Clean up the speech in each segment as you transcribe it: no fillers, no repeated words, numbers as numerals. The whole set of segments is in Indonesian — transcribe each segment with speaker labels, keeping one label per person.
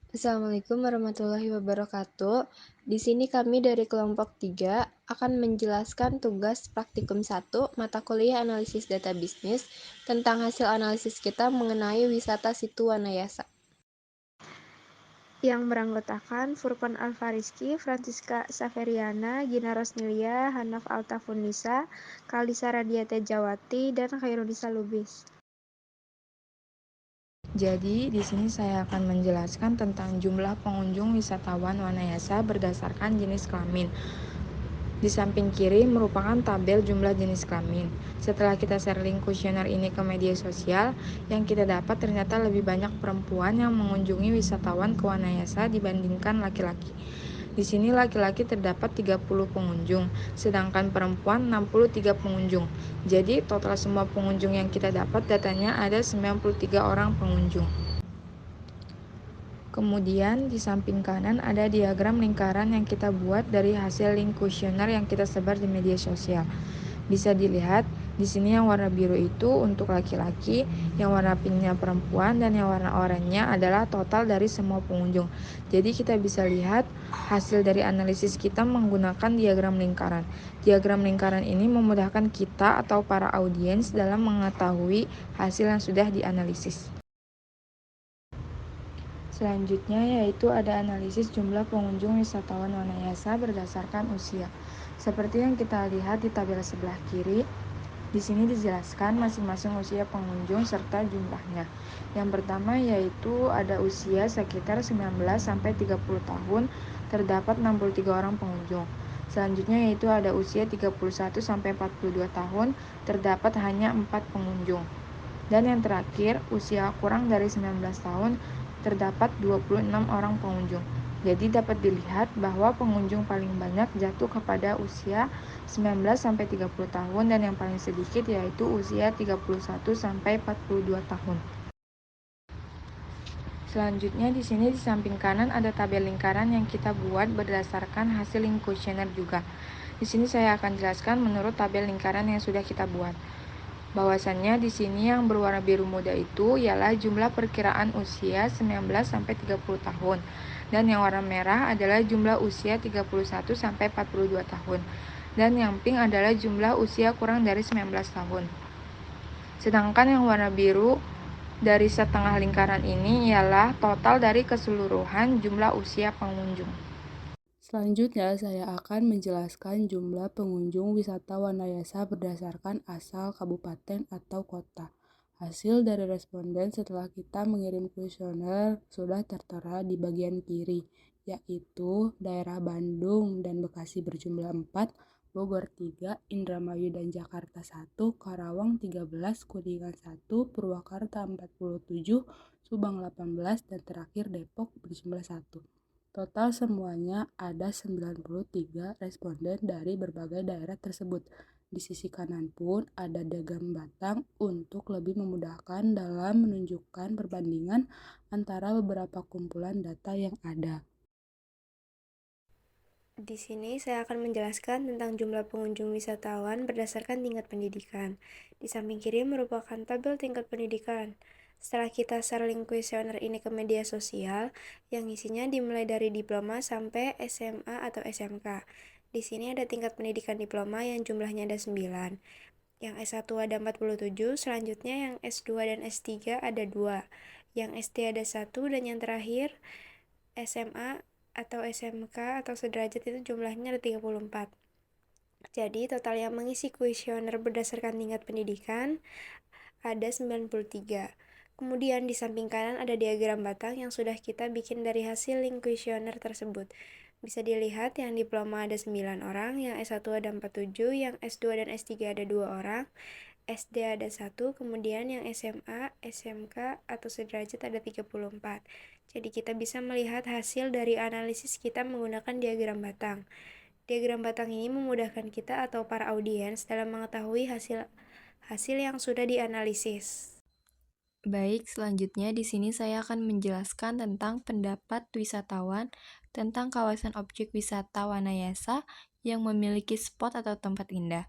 Speaker 1: Assalamualaikum warahmatullahi wabarakatuh. Di sini kami dari kelompok 3 akan menjelaskan tugas praktikum 1 mata kuliah analisis data bisnis tentang hasil analisis kita mengenai wisata Situ Wanayasa.
Speaker 2: Yang beranggotakan Furqon Alfariski, Francisca Saveriana, Gina Rosnilia, Hanaf Altafundisa, Kalisa Radiate Jawati, dan Khairunisa Lubis.
Speaker 3: Jadi, di sini saya akan menjelaskan tentang jumlah pengunjung wisatawan Wanayasa berdasarkan jenis kelamin. Di samping kiri merupakan tabel jumlah jenis kelamin. Setelah kita sharing kuesioner ini ke media sosial, yang kita dapat ternyata lebih banyak perempuan yang mengunjungi wisatawan ke Wanayasa dibandingkan laki-laki. Di sini laki-laki terdapat 30 pengunjung, sedangkan perempuan 63 pengunjung. Jadi total semua pengunjung yang kita dapat datanya ada 93 orang pengunjung. Kemudian di samping kanan ada diagram lingkaran yang kita buat dari hasil link kuesioner yang kita sebar di media sosial. Bisa dilihat di sini yang warna biru itu untuk laki-laki, yang warna pinknya perempuan, dan yang warna oranye adalah total dari semua pengunjung. Jadi kita bisa lihat hasil dari analisis kita menggunakan diagram lingkaran. Diagram lingkaran ini memudahkan kita atau para audiens dalam mengetahui hasil yang sudah dianalisis. Selanjutnya yaitu ada analisis jumlah pengunjung wisatawan Wanayasa berdasarkan usia. Seperti yang kita lihat di tabel sebelah kiri, di sini dijelaskan masing-masing usia pengunjung serta jumlahnya. Yang pertama yaitu ada usia sekitar 19 sampai 30 tahun, terdapat 63 orang pengunjung. Selanjutnya yaitu ada usia 31 sampai 42 tahun, terdapat hanya 4 pengunjung. Dan yang terakhir, usia kurang dari 19 tahun, terdapat 26 orang pengunjung. Jadi dapat dilihat bahwa pengunjung paling banyak jatuh kepada usia 19-30 tahun dan yang paling sedikit yaitu usia 31-42 tahun. Selanjutnya di sini di samping kanan ada tabel lingkaran yang kita buat berdasarkan hasil link kuesioner juga. Di sini saya akan jelaskan menurut tabel lingkaran yang sudah kita buat. Bahwasannya di sini yang berwarna biru muda itu ialah jumlah perkiraan usia 19-30 tahun dan yang warna merah adalah jumlah usia 31-42 tahun dan yang pink adalah jumlah usia kurang dari 19 tahun. Sedangkan yang warna biru dari setengah lingkaran ini ialah total dari keseluruhan jumlah usia pengunjung.
Speaker 4: Selanjutnya, saya akan menjelaskan jumlah pengunjung wisata Wanayasa berdasarkan asal kabupaten atau kota. Hasil dari responden setelah kita mengirim kuesioner sudah tertera di bagian kiri, yaitu daerah Bandung dan Bekasi berjumlah 4, Bogor 3, Indramayu dan Jakarta 1, Karawang 13, Kuningan 1, Purwakarta 47, Subang 18, dan terakhir Depok berjumlah 1. Total semuanya ada 93 responden dari berbagai daerah tersebut. Di sisi kanan pun ada diagram batang untuk lebih memudahkan dalam menunjukkan perbandingan antara beberapa kumpulan data yang ada.
Speaker 2: Di sini saya akan menjelaskan tentang jumlah pengunjung wisatawan berdasarkan tingkat pendidikan. Di samping kiri merupakan tabel tingkat pendidikan. Setelah kita share link kuesioner ini ke media sosial, yang isinya dimulai dari diploma sampai SMA atau SMK. Di sini ada tingkat pendidikan diploma yang jumlahnya ada 9. Yang S1 ada 47, selanjutnya yang S2 dan S3 ada 2. Yang SD ada 1 dan yang terakhir SMA atau SMK atau sederajat itu jumlahnya ada 34. Jadi total yang mengisi kuesioner berdasarkan tingkat pendidikan ada 93. Kemudian di samping kanan ada diagram batang yang sudah kita bikin dari hasil link kuesioner tersebut. Bisa dilihat yang diploma ada 9 orang, yang S1 ada 47, yang S2 dan S3 ada 2 orang, SD ada 1, kemudian yang SMA, SMK atau sederajat ada 34. Jadi kita bisa melihat hasil dari analisis kita menggunakan diagram batang. Diagram batang ini memudahkan kita atau para audiens dalam mengetahui hasil yang sudah dianalisis.
Speaker 5: Baik, selanjutnya di sini saya akan menjelaskan tentang pendapat wisatawan tentang kawasan objek wisata Wanayasa yang memiliki spot atau tempat indah.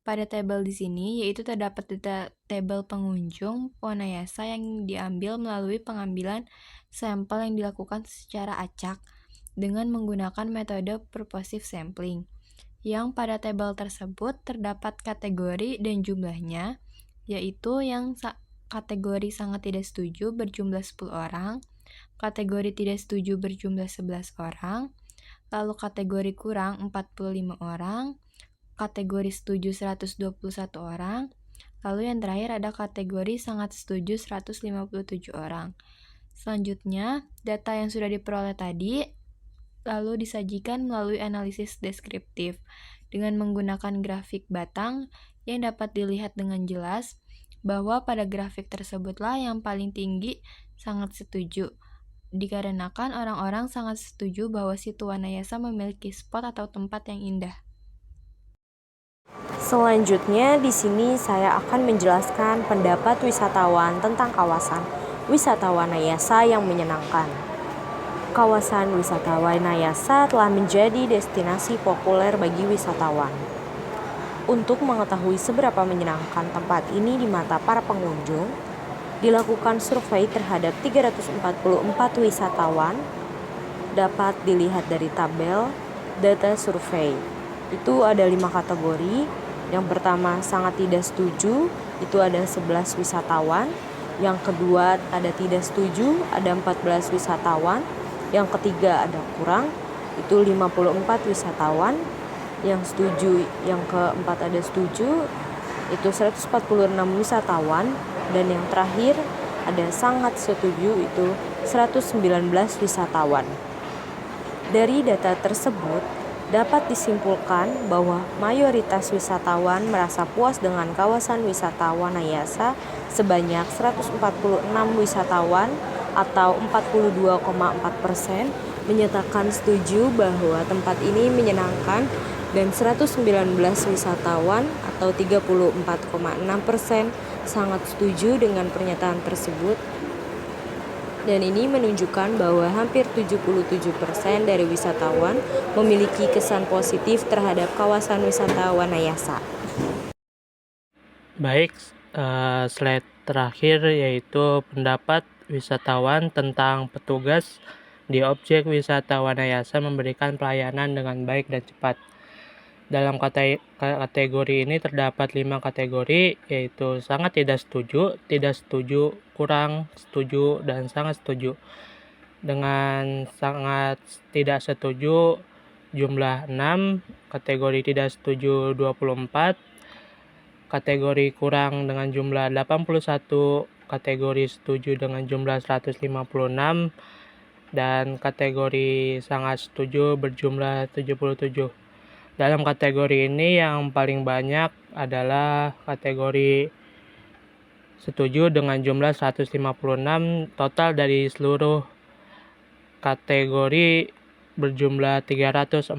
Speaker 5: pada tabel di sini, yaitu terdapat data tabel pengunjung Wanayasa yang diambil melalui pengambilan sampel yang dilakukan secara acak dengan menggunakan metode purposive sampling. Yang pada tabel tersebut terdapat kategori dan jumlahnya, yaitu yang kategori sangat tidak setuju berjumlah 10 orang, kategori tidak setuju berjumlah 11 orang, lalu kategori kurang 45 orang, kategori setuju 121 orang, lalu yang terakhir ada kategori sangat setuju 157 orang. Selanjutnya, data yang sudah diperoleh tadi lalu disajikan melalui analisis deskriptif dengan menggunakan grafik batang yang dapat dilihat dengan jelas bahwa pada grafik tersebutlah yang paling tinggi sangat setuju, dikarenakan orang-orang sangat setuju bahwa situ Wanayasa memiliki spot atau tempat yang indah.
Speaker 6: Selanjutnya, di sini saya akan menjelaskan pendapat wisatawan tentang kawasan wisata Wanayasa yang menyenangkan. Kawasan wisata Wanayasa telah menjadi destinasi populer bagi wisatawan. Untuk mengetahui seberapa menyenangkan tempat ini di mata para pengunjung, dilakukan survei terhadap 344 wisatawan. Dapat dilihat dari tabel data survei. Itu ada 5 kategori. Yang pertama, sangat tidak setuju, itu ada 11 wisatawan. Yang kedua, ada tidak setuju, ada 14 wisatawan. Yang ketiga, ada kurang, itu 54 wisatawan. Yang setuju, yang keempat ada setuju, itu 146 wisatawan. Dan yang terakhir, ada sangat setuju, itu 119 wisatawan. Dari data tersebut, dapat disimpulkan bahwa mayoritas wisatawan merasa puas dengan kawasan wisata Wanayasa sebanyak 146 wisatawan atau 42,4% menyatakan setuju bahwa tempat ini menyenangkan dan 119 wisatawan atau 34,6% sangat setuju dengan pernyataan tersebut. Dan ini menunjukkan bahwa hampir 77% dari wisatawan memiliki kesan positif terhadap kawasan wisata Wanayasa.
Speaker 7: Baik, slide terakhir yaitu pendapat wisatawan tentang petugas di objek wisata Wanayasa memberikan pelayanan dengan baik dan cepat. Dalam kategori ini terdapat 5 kategori, yaitu sangat tidak setuju, kurang setuju, dan sangat setuju. Dengan sangat tidak setuju jumlah 6, kategori tidak setuju 24, kategori kurang dengan jumlah 81, kategori setuju dengan jumlah 156, dan kategori sangat setuju berjumlah 77. Dalam kategori ini yang paling banyak adalah kategori setuju dengan jumlah 156, total dari seluruh kategori berjumlah 344.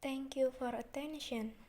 Speaker 2: Thank you for attention.